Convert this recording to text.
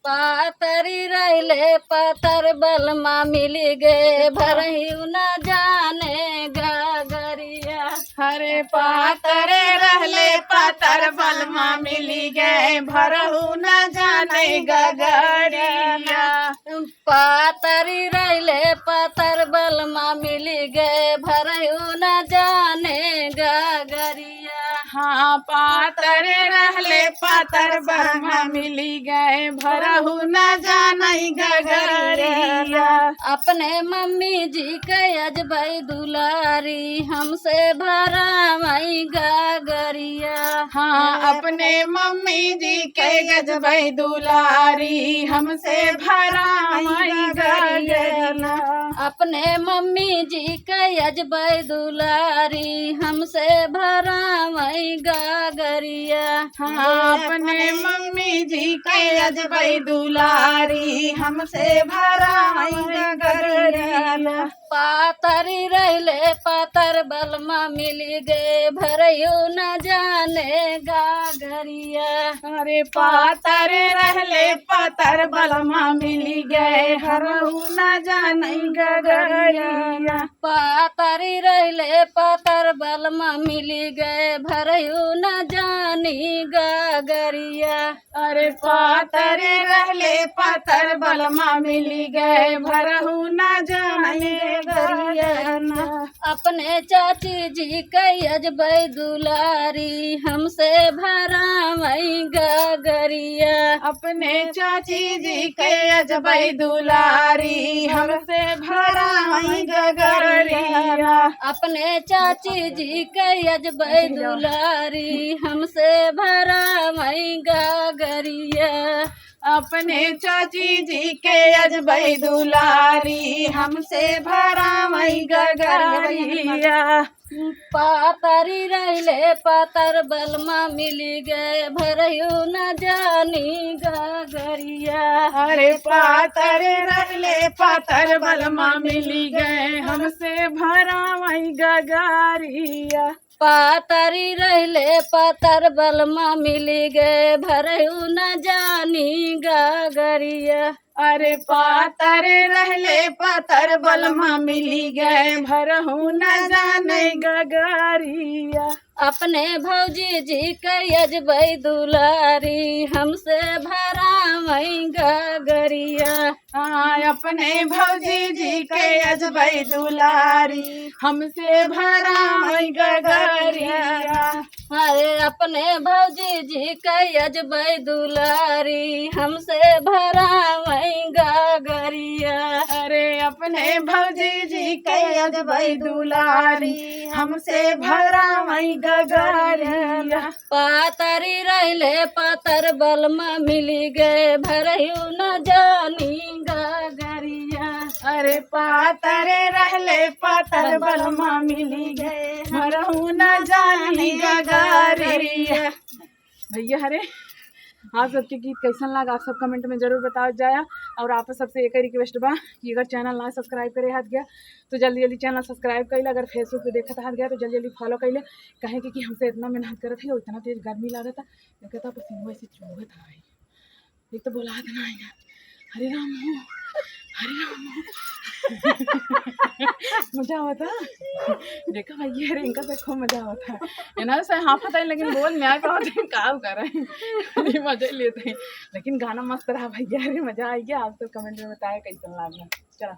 पातरी रहले पतर बलमा मिली गे भरही न जाने गगरिया। हरे पातरे रहले पातर बलमा मिली गए भरहु न जाने गगरिया। पातरी रहले पतर बलमा मिली गे भरहु न जाने गगरिया। हाँ पातरे रहले पातर बलमा मिली गए भरहु न जाने गगरिया। अपने मम्मी जी के अजबई दुलारी हमसे भरावई गगरिया। हाँ अपने मम्मी जी के गजबई दुलारी हमसे भरावई गगरिया। अपने मम्मी जी के अजबई दुलारी हमसे भरावई गगरिया। हाँ अपने मम्मी जी के अजबई दुलारी हमसे भरावई गगरिया। पातरी रहले पातर बलमा मिली गे भरयू न जाने गगरिया। अरे पातरे रहले पातर बलमा मिली गए हरहु न जाने गगरिया। पातरी रहले पातर बलमा मिली गए भरयू न जानी गगरिया। अरे पातरे रहले पातर बलमा मिली गए भरहु न जाने गगरिया। अपने चाची जी के अजबई दुलारी हमसे भरावई गगरिया। अपने चाची जी के अजबई दुलारी हमसे भरावई गगरिया। अपने चाची जी के अजबई दुलारी हमसे भरावई गगरिया। अपने चाची जी के अजबई दुलारी हमसे भरावई गगरिया। पातरी रहले पातर बलमा मिली गए भरयू न जानी गगरिया। अरे पातरे रहले पातर बलमा मिली गए हमसे भरावई गगरिया। पातरी रहले पातर बलमा मिली गए भरयू न जानी गगरिया। अरे पातरे रहले पातर बलमा मिली गए भरहु न जाने गगरिया। अपने भौजी जी के अजबई दुलारी हमसे भरावई गगरिया। हाँ अपने भौजी जी के अजबई दुलारी हमसे भरावई गगरिया। अरे अपने भौजी जी के अजबई दुलारी हमसे भरावई गगरिया। अरे अपने भौजी जी के अजबई दुलारी हमसे भरावई गगरिया। पातरी रहले पातर बलमा मिली गए भरयू न जानी गगरिया। अरे पातरे रहले पातर बलमा मिली गए भरहु न जानी गगरिया। भैया हरे आप सबके गीत कैसन लगा आप सब कमेंट में जरूर बताओ जाया। और आप सबसे एक रिक्वेस्ट बा कि अगर चैनल ना सब्सक्राइब करे हाथ गया तो जल्दी जल्दी चैनल सब्सक्राइब कर ले। अगर फेसबुक पे देखा हाथ गया तो जल्दी जल्दी फॉलो कर ले। कहे कि हमसे इतना मेहनत करत है और इतना तेज गर्मी लागत है कहता पसीना वैसे चुभत है। एक तो बोला ना हरे राम हो हरे राम हो मजा आता देखा भैया अरे इनका से खूब मजा आता है इन्हें से हाँ पता है लेकिन बोल मैं काम कर रहे हैं मजा लेते हैं। लेकिन गाना मस्त रहा भैया अरे मजा आई गया। आप तो कमेंट में बताया कैसा लगा। चला।